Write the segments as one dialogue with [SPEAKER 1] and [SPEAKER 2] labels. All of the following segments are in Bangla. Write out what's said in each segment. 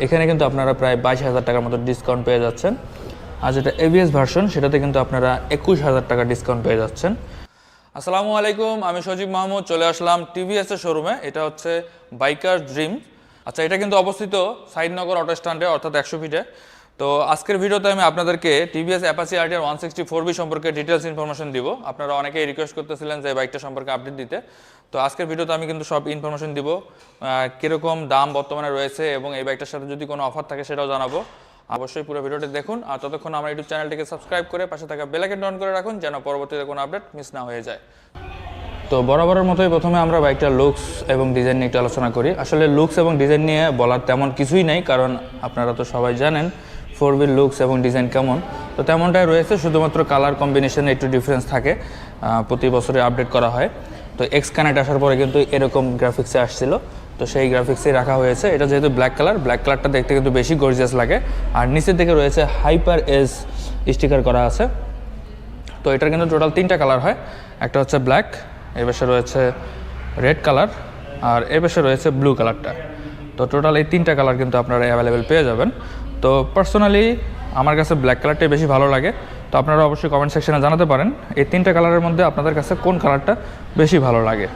[SPEAKER 1] এখানে কিন্তু আপনারা প্রায় 22,000 টাকার মতো ডিসকাউন্ট পেয়ে যাচ্ছেন। আর যেটা এবিএস ভার্সন সেটাতে কিন্তু আপনারা 21,000 টাকা ডিসকাউন্ট পেয়ে যাচ্ছেন। আসসালামু আলাইকুম, আমি সজীব মাহমুদ চলে আসলাম টিভিএস এর শোরুমে। এটা হচ্ছে বাইকার ড্রিম। আচ্ছা, এটা কিন্তু অবস্থিত সাইদনগর অটো স্ট্যান্ডে, অর্থাৎ 100 ফিটে। তো আজকের ভিডিওতে আমি আপনাদেরকে টিভিএস অ্যাপাচি আরটিআর 164B সম্পর্কে ডিটেলস ইনফরমেশন দিব। আপনারা অনেকেই রিকোয়েস্ট করতেছিলেন যে বাইকটা সম্পর্কে আপডেট দিতে। তো আজকের ভিডিওতে আমি কিন্তু সব ইনফরমেশন দিব, কীরকম দাম বর্তমানে রয়েছে এবং এই বাইকটার সাথে যদি কোনো অফার থাকে সেটাও জানাবো। অবশ্যই পুরো ভিডিওটি দেখুন, আর ততক্ষণ আমার ইউটিউব চ্যানেলটিকে সাবস্ক্রাইব করে পাশে থাকা বেল আইকনটি অন করে রাখুন যেন পরবর্তীতে কোনো আপডেট মিস না হয়ে যায়। তো বরাবরের মতোই প্রথমে আমরা বাইকটার লুকস এবং ডিজাইন নিয়ে একটু আলোচনা করি। আসলে লুকস এবং ডিজাইন নিয়ে বলার তেমন কিছুই নেই, কারণ আপনারা তো সবাই জানেন 4B লুকস এবং ডিজাইন কেমন। তো তেমনটাই রয়েছে, শুধুমাত্র কালার কম্বিনেশনে একটু ডিফারেন্স থাকে, প্রতি বছরে আপডেট করা হয়। তো এক্স কানেক্ট আসার পরে কিন্তু এরকম গ্রাফিক্সে আসছিল, তো সেই গ্রাফিক্সেই রাখা হয়েছে। এটা যেহেতু ব্ল্যাক কালারটা দেখতে কিন্তু বেশি গর্জিয়াস লাগে। আর নিচের দিকে রয়েছে হাইপার এজ স্টিকার করা আছে। তো এটার কিন্তু টোটাল 3টা কালার হয়, একটা হচ্ছে ব্ল্যাক, এর পাশে রয়েছে রেড কালার, আর এর পাশে রয়েছে ব্লু কালারটা। তো টোটাল এই 3টা কালার কিন্তু আপনারা অ্যাভেলেবেল পেয়ে যাবেন। তো পার্সোনালি আমার কাছে ব্ল্যাক কালারটাই বেশি ভালো লাগে। তো আপনারা অবশ্যই কমেন্ট সেকশনে জানাতে পারেন এই 3টা কালারের মধ্যে আপনাদের কাছে কোন কালারটা বেশি ভালো লাগে।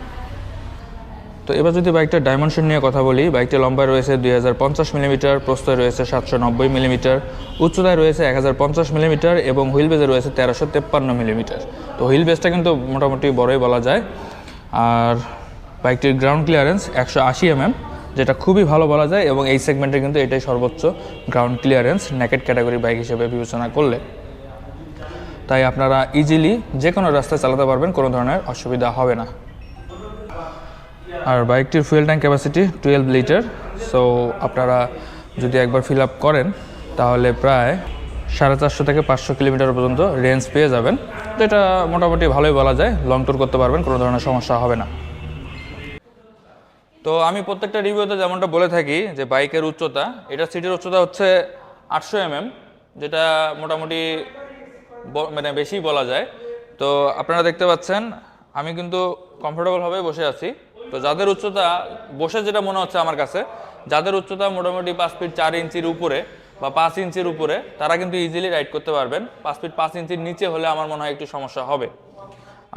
[SPEAKER 1] তো এবার যদি বাইকটার ডাইমেনশন নিয়ে কথা বলি, বাইকটি লম্বায় রয়েছে 2050 মিলিমিটার, প্রস্থয় রয়েছে 790 মিলিমিটার, উচ্চতায় রয়েছে 1050 মিলিমিটার এবং হুইল বেজে রয়েছে 1353 মিলিমিটার। তো হুইল বেজটা কিন্তু মোটামুটি বড়ই বলা যায়। আর বাইকটির গ্রাউন্ড ক্লিয়ারেন্স 180 mm, যেটা খুবই ভালো বলা যায় এবং এই সেগমেন্টে কিন্তু এটাই সর্বোচ্চ ground clearance naked category bike হিসেবে বিবেচনা করলে। তাই আপনারা ইজিলি যে কোনো রাস্তায় চালাতে পারবেন, কোনো ধরনের অসুবিধা হবে না। আর বাইকটির fuel tank capacity 12 litre. So আপনারা যদি একবার ফিল আপ করেন তাহলে প্রায় 450 থেকে 500 কিলোমিটার পর্যন্ত রেঞ্জ পেয়ে যাবেন। তো এটা মোটামুটি ভালোই বলা যায়, লং ট্যুর করতে পারবেন, কোনো ধরনের সমস্যা হবে না। তো আমি প্রত্যেকটা রিভিউতে যেমনটা বলে থাকি যে বাইকের উচ্চতা, এটা সিটের উচ্চতা হচ্ছে 800 mm, যেটা মোটামুটি মানে বেশি বলা যায়। তো আপনারা দেখতে পাচ্ছেন আমি কিন্তু কমফোর্টেবলভাবে বসে আছি। তো যাদের উচ্চতা, বসে যেটা মনে হচ্ছে আমার কাছে, যাদের উচ্চতা মোটামুটি 5 ফিট 4 ইঞ্চির উপরে বা 5 ইঞ্চির উপরে, তারা কিন্তু ইজিলি রাইড করতে পারবেন। 5 ফিট 5 ইঞ্চির নিচে হলে আমার মনে হয় একটু সমস্যা হবে।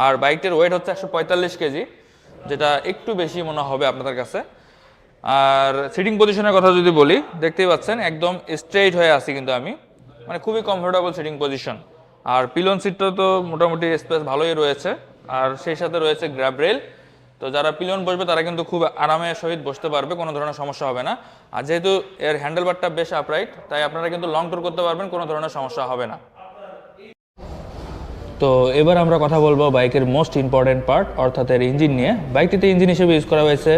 [SPEAKER 1] আর বাইকটির ওয়েট হচ্ছে 145 কেজি, যেটা একটু বেশি মনে হবে আপনাদের কাছে। আর সিটিং পজিশনের কথা যদি বলি, দেখতেই পাচ্ছেন একদম স্ট্রেইট হয়ে আছি কিন্তু আমি, মানে খুবই কমফোর্টেবল সিটিং পজিশন। আর পিলন সিটটা তো মোটামুটি স্পেস ভালোই রয়েছে, আর সেই সাথে রয়েছে গ্র্যাব রেল। তো যারা পিলন বসবে তারা কিন্তু খুব আরামের সহিত বসতে পারবে, কোনো ধরনের সমস্যা হবে না। আর যেহেতু এর হ্যান্ডেলবারটা বেশ আপরাইট, তাই আপনারা কিন্তু লং ট্যুর করতে পারবেন, কোনো ধরনের সমস্যা হবে না। তো এবার আমরা কথা বলবো বাইকের মোস্ট ইম্পর্টেন্ট পার্ট, অর্থাৎ এর ইঞ্জিন নিয়ে। বাইকটিতে ইঞ্জিন হিসেবে ইউজ করা হয়েছে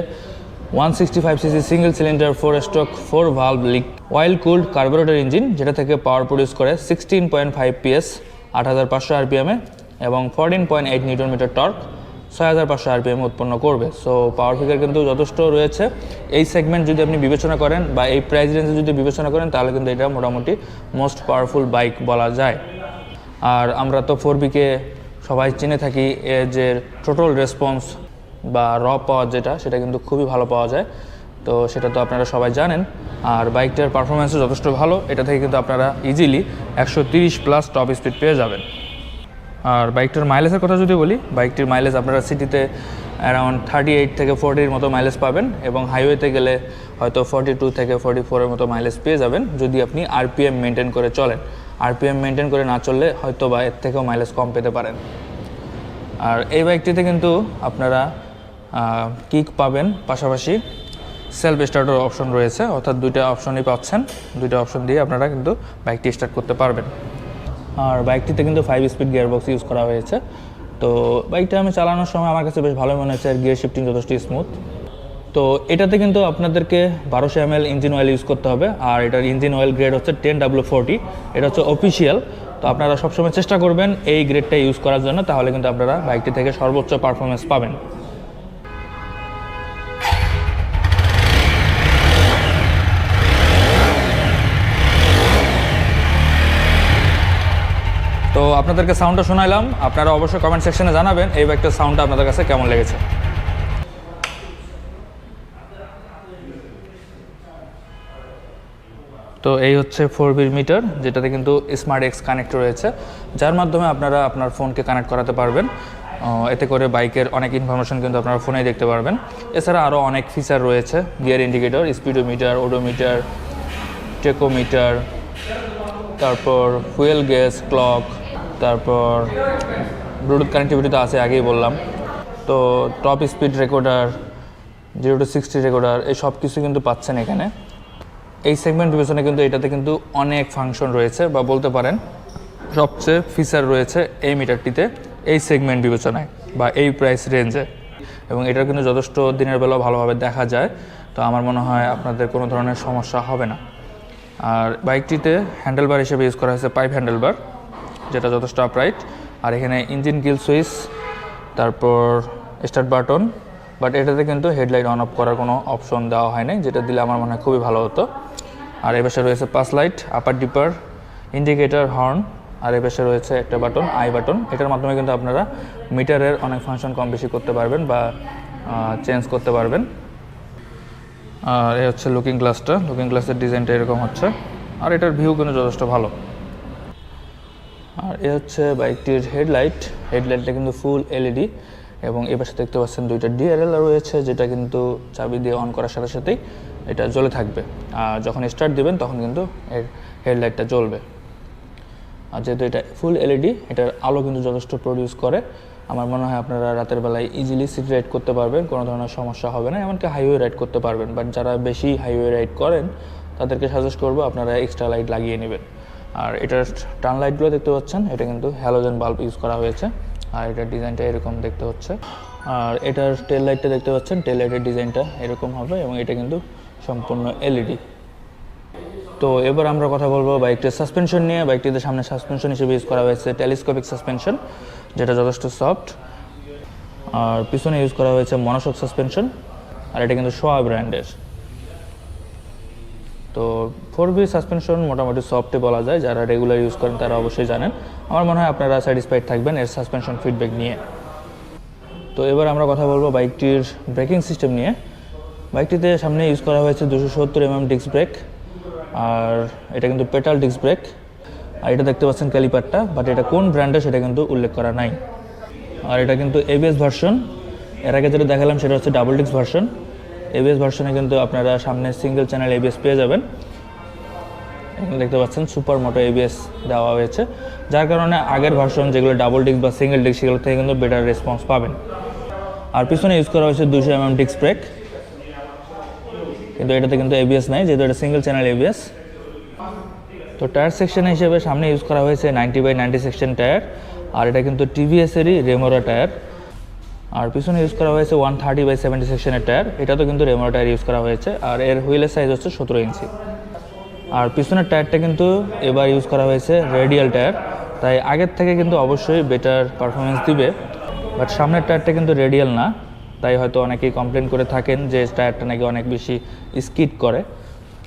[SPEAKER 1] 165cc single cylinder 4 stroke 4 valve leak oil cooled carburettor engine, যেটা থেকে পাওয়ার প্রডিউস করে 16.5 PS 8500 RPM এবং 14.8 নিউটন মিটার টর্ক 6500 RPM উৎপন্ন করবে। সো পাওয়ার ফিগার কিন্তু যথেষ্ট রয়েছে। এই সেগমেন্ট যদি আপনি বিবেচনা করেন বা এই প্রাইস রেঞ্জে যদি বিবেচনা করেন তাহলে কিন্তু এটা মোটামুটি মোস্ট পাওয়ারফুল বাইক বলা যায়। আর আমরা তো 4B-কে সবাই চিনে থাকি, এর যে টোটাল রেসপন্স বা র পাওয়ার যেটা, সেটা কিন্তু খুবই ভালো পাওয়া যায়। তো সেটা তো আপনারা সবাই জানেন। আর বাইকটার পারফরমেন্সও যথেষ্ট ভালো, এটা থেকে কিন্তু আপনারা ইজিলি 130+ টপ স্পিড পেয়ে যাবেন। আর বাইকটার মাইলেজের কথা যদি বলি, বাইকটির মাইলেজ আপনারা সিটিতে অ্যারাউন্ড 38 থেকে 40 মতো মাইলেজ পাবেন এবং হাইওয়েতে গেলে হয়তো 42 থেকে 44 মতো মাইলেজ পেয়ে যাবেন যদি আপনি RPM মেনটেন করে চলেন। RPM মেনটেন করে না চললে হয়তো বা এর থেকেও মাইলেজ কম পেতে পারেন। আর এই বাইকটিতে কিন্তু আপনারা কিক পাবেন, পাশাপাশি সেলফ স্টার্টার অপশন রয়েছে, অর্থাৎ 2টা অপশনই পাচ্ছেন। 2টা অপশন দিয়ে আপনারা কিন্তু বাইকটি স্টার্ট করতে পারবেন। আর বাইকটিতে কিন্তু 5 স্পিড গিয়ারবক্স ইউজ করা হয়েছে। তো বাইকটা আমি চালানোর সময় আমার কাছে বেশ ভালো মনে হচ্ছে, আর গিয়ার শিফটিং যথেষ্ট স্মুথ। তো এটাতে কিন্তু আপনাদেরকে 1200 ml ইঞ্জিন অয়েল ইউজ করতে হবে। আর এটার ইঞ্জিন অয়েল গ্রেড হচ্ছে 10W40, এটা হচ্ছে অফিসিয়াল। তো আপনারা সবসময় চেষ্টা করবেন এই গ্রেডটা ইউজ করার জন্য, তাহলে কিন্তু আপনারা বাইকটি থেকে সর্বোচ্চ পারফরমেন্স পাবেন। তো আপনাদেরকে সাউন্ডটা শোনাইলাম, আপনারা অবশ্যই কমেন্ট সেকশনে জানাবেন এই বাইকটার সাউন্ডটা আপনাদের কাছে কেমন লেগেছে। তো এই হচ্ছে 4V মিটার, যেটাতে কিন্তু স্মার্ট এক্স কানেক্ট রয়েছে, যার মাধ্যমে আপনারা আপনার ফোনকে কানেক্ট করাতে পারবেন। এতে করে বাইকের অনেক ইনফরমেশন কিন্তু আপনারা ফোনেই দেখতে পারবেন। এছাড়া আরও অনেক ফিচার রয়েছে, gear indicator, speedometer, odometer, tachometer, তারপর ফুয়েল গেজ, ক্লক, তারপর ব্লুটুথ কানেক্টিভিটি তো আছে, আগেই বললাম। তো top speed recorder, 0 to 60 recorder, এই সব কিছু কিন্তু পাচ্ছেন এখানে। এই সেগমেন্ট বিবেচনা কিন্তু এটাতে কিন্তু অনেক ফাংশন রয়েছে, বা বলতে পারেন সবচেয়ে ফিচার রয়েছে এই মিটারটিতে এই সেগমেন্ট বিবেচনায় বা এই প্রাইস রেঞ্জে, এবং এটা কিন্তু যথেষ্ট দিনের বেলাও ভালোভাবে দেখা যায়। তো আমার মনে হয় আপনাদের কোনো ধরনের সমস্যা হবে না। আর বাইকটিতে হ্যান্ডেলবার হিসেবে ইউজ করা হয়েছে পাইপ হ্যান্ডেলবার, যেটা যথেষ্ট আপরাইট। আর এখানে ইঞ্জিন কিল সুইচ, তারপর স্টার্ট বাটন, বাট এটাতে কিন্তু হেডলাইট অন অফ করার কোনো অপশন দেওয়া হয় নাই, যেটা দিলে আমার মনে হয় খুবই ভালো হতো। আর এ পাশে রয়েছে পাস লাইট, আপার ডিপার, ইন্ডিকেটর, হর্ন। আর এ পাশে রয়েছে একটা বাটন, আই বাটন। এটার মাধ্যমে কিন্তু আপনারা মিটারের অনেক ফাংশন কম বেশি করতে পারবেন বা চেঞ্জ করতে পারবেন। আর এ হচ্ছে লুকিং গ্লাসটা, লুকিং গ্লাসের ডিজাইনটা এরকম হচ্ছে, আর এটার ভিউ কিন্তু যথেষ্ট ভালো। আর এ হচ্ছে বাইকটির হেডলাইটটা কিন্তু ফুল এলইডি, এবং এ পাশে দেখতে পাচ্ছেন দুইটা ডিআরএল রয়েছে, যেটা কিন্তু চাবি দিয়ে অন করার সাথে সাথেই এটা জ্বলে থাকবে। আর যখন স্টার্ট দিবেন তখন কিন্তু এর হেডলাইটটা জ্বলবে। আর যেহেতু এটা ফুল এলইডি, এটার আলো কিন্তু যথেষ্ট প্রডিউস করে। আমার মনে হয় আপনারা রাতের বেলায় ইজিলি সিটি রাইড করতে পারবেন, কোনো ধরনের সমস্যা হবে না, এমনকি হাইওয়ে রাইড করতে পারবেন। বাট যারা বেশি হাইওয়ে রাইড করেন তাদেরকে সাজেস্ট করবো আপনারা এক্সট্রা লাইট লাগিয়ে নেবেন। আর এটার টার্ন লাইটগুলো দেখতে পাচ্ছেন, এটা কিন্তু হ্যালোজেন বাল্ব ইউজ করা হয়েছে, আর এটার ডিজাইনটা এরকম দেখতে হচ্ছে। আর এটার টেল লাইটটা দেখতে পাচ্ছেন, টেল লাইটের ডিজাইনটা এরকম হবে, এবং এটা কিন্তু সম্পূর্ণ এলইডি। তো এবার আমরা কথা বলবো বাইকটির সাসপেনশন নিয়ে। বাইকটিতে সামনে সাসপেনশন হিসেবে ইউজ করা হয়েছে টেলিস্কোপিক সাসপেনশন, যেটা যথেষ্ট সফট। আর পিছনে ইউজ করা হয়েছে মনোশক সাসপেনশন, আর এটা কিন্তু সোয়া ব্র্যান্ডের। তো 4V সাসপেনশন মোটামুটি সফটে বলা যায়, যারা রেগুলার ইউজ করেন তারা অবশ্যই জানেন। আমার মনে হয় আপনারা স্যাটিসফাইড থাকবেন এর সাসপেনশন ফিডব্যাক নিয়ে। তো এবার আমরা কথা বলবো বাইকটির ব্রেকিং সিস্টেম নিয়ে। বাইকটিতে সামনে ইউজ করা হয়েছে 270mm ডিস্ক ব্রেক, আর এটা কিন্তু পেটাল ডিস্ক ব্রেক। আর এটা দেখতে পাচ্ছেন ক্যালিপারটা, বাট এটা কোন ব্র্যান্ডের সেটা কিন্তু উল্লেখ করা নাই। আর এটা কিন্তু এবিএস ভার্সন, এর আগে যেটা দেখালাম সেটা হচ্ছে ডাবল ডিস্ক ভার্সন। এবিএস ভার্সনে কিন্তু আপনারা সামনে সিঙ্গেল চ্যানেল এবিএস পেয়ে যাবেন। এখানে দেখতে পাচ্ছেন সুপার মোটো এবিএস দেওয়া হয়েছে, যার কারণে আগের ভার্সন যেগুলো ডাবল ডিস্ক বা সিঙ্গেল ডিস্ক সেগুলো থেকে কিন্তু বেটার রেসপন্স পাবেন। আর পিছনে ইউজ করা হয়েছে 200mm ডিস্ক ব্রেক, কিন্তু এটাতে কিন্তু এবিএস নাই, যেহেতু এটা সিঙ্গেল চ্যানেল এবিএস। তো টায়ার সেকশন হিসেবে সামনে ইউজ করা হয়েছে 90/90 সেকশন টায়ার, আর এটা কিন্তু টিভিএসেরই রেমোরা টায়ার। আর পিছনে ইউজ করা হয়েছে 130/70 সেকশনের টায়ার, এটা তো কিন্তু রেমোরা টায়ার ইউজ করা হয়েছে। আর এর হুইলের সাইজ হচ্ছে 17 ইঞ্চি। আর পিছনের টায়ারটা কিন্তু এবার ইউজ করা হয়েছে রেডিয়াল টায়ার, তাই আগের থেকে কিন্তু অবশ্যই বেটার পারফরমেন্স দিবে। বাট সামনের টায়ারটা কিন্তু রেডিয়াল না, তাই হয়তো অনেকেই কমপ্লেন করে থাকেন যে টায়ারটা নাকি অনেক বেশি স্কিড করে।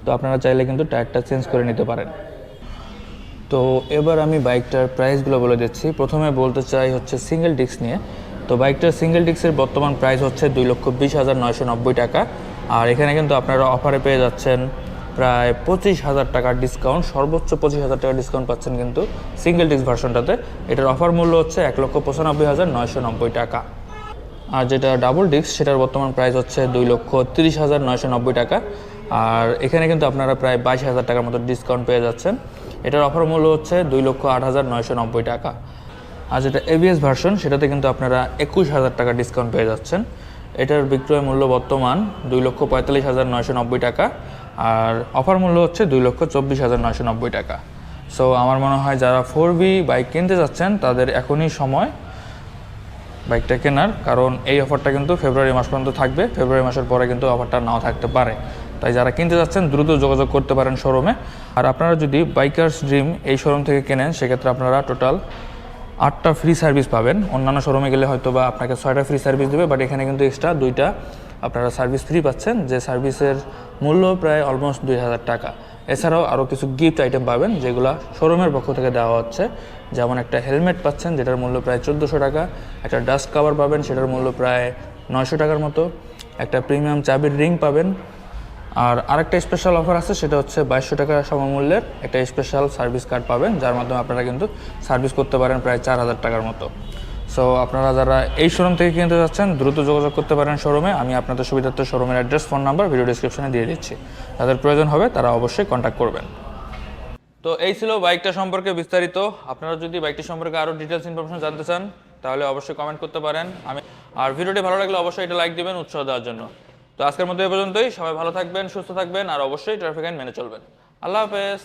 [SPEAKER 1] তো আপনারা চাইলে কিন্তু টায়ারটা চেঞ্জ করে নিতে পারেন। তো এবার আমি বাইকটার প্রাইসগুলো বলে দিচ্ছি। প্রথমে বলতে চাই হচ্ছে সিঙ্গেল ডিস্ক নিয়ে। তো বাইকটার সিঙ্গেল ডিস্কের বর্তমান প্রাইস হচ্ছে 2,20,990 টাকা। আর এখানে কিন্তু আপনারা অফারে পেয়ে যাচ্ছেন প্রায় 25,000 টাকার ডিসকাউন্ট, সর্বোচ্চ 25,000 টাকার ডিসকাউন্ট পাচ্ছেন কিন্তু সিঙ্গেল ডিস্ক ভার্সনটাতে। এটার অফার মূল্য হচ্ছে 1,95,990 টাকা। আর যেটা ডাবল ডিস্ক সেটার বর্তমান প্রাইস হচ্ছে 2,30,990 টাকা। আর এখানে কিন্তু আপনারা প্রায় 22,000 টাকার মতো ডিসকাউন্ট পেয়ে যাচ্ছেন। এটার অফার মূল্য হচ্ছে 2,08,990 টাকা। আর যেটা এবিএস ভার্সন সেটাতে কিন্তু আপনারা 21,000 টাকা ডিসকাউন্ট পেয়ে যাচ্ছেন। এটার বিক্রয় মূল্য বর্তমান 2,45,990 টাকা, আর অফার মূল্য হচ্ছে 2,24,990 টাকা। সো আমার মনে হয় যারা 4V বাইক কিনতে যাচ্ছেন তাদের এখনই সময় বাইকটা কেনার, কারণ এই অফারটা কিন্তু ফেব্রুয়ারি মাস পর্যন্ত থাকবে। ফেব্রুয়ারি মাসের পরে কিন্তু অফারটা নাও থাকতে পারে, তাই যারা কিনতে যাচ্ছেন দ্রুত যোগাযোগ করতে পারেন শোরুমে। আর আপনারা যদি বাইকার্স ড্রিম এই শোরুম থেকে কেনেন সেক্ষেত্রে আপনারা টোটাল 8টা ফ্রি সার্ভিস পাবেন। অন্যান্য শোরুমে গেলে হয়তো বা আপনাকে 6টা ফ্রি সার্ভিস দেবে, বাট এখানে কিন্তু এক্সট্রা 2টা আপনারা সার্ভিস ফ্রি পাচ্ছেন, যে সার্ভিসের মূল্য প্রায় অলমোস্ট 2,000 টাকা। এছাড়াও আরও কিছু গিফট আইটেম পাবেন যেগুলো শোরুমের পক্ষ থেকে দেওয়া হচ্ছে, যেমন একটা হেলমেট পাচ্ছেন যেটার মূল্য প্রায় 1,400 টাকা, একটা ডাস্ট কাভার পাবেন সেটার মূল্য প্রায় 900 টাকার মতো, একটা প্রিমিয়াম চাবির রিং পাবেন, আর আরেকটা স্পেশাল অফার আছে, সেটা হচ্ছে 2200 টাকা সমমূল্যের একটা স্পেশাল সার্ভিস কার্ড পাবেন, যার মাধ্যমে আপনারা কিন্তু সার্ভিস করতে পারেন প্রায় 4000 টাকার মতো। সো আপনারা যারা এই শোরুম থেকে কিনতে যাচ্ছেন দ্রুত যোগাযোগ করতে পারেন শোরুমে। আমি আপনাদের সুবিধার্থে শোরুমের অ্যাড্রেস, ফোন নাম্বার ভিডিও ডিসক্রিপশনে দিয়ে দিচ্ছি। যাদের প্রয়োজন হবে তারা অবশ্যই কন্ট্যাক্ট করবেন। তো এই ছিল বাইকটা সম্পর্কে বিস্তারিত। আপনারা যদি বাইকটি সম্পর্কে আরও ডিটেলস ইনফরমেশন জানতে চান তাহলে অবশ্যই কমেন্ট করতে পারেন। আর ভিডিওটি ভালো লাগলে অবশ্যই এটা লাইক দিবেন উৎসাহ দেওয়ার জন্য। তো আজকের মধ্যে এ পর্যন্তই। সবাই ভালো থাকবেন, সুস্থ থাকবেন, আর অবশ্যই ট্রাফিক আইন মেনে চলবেন। আল্লাহ হাফেজ।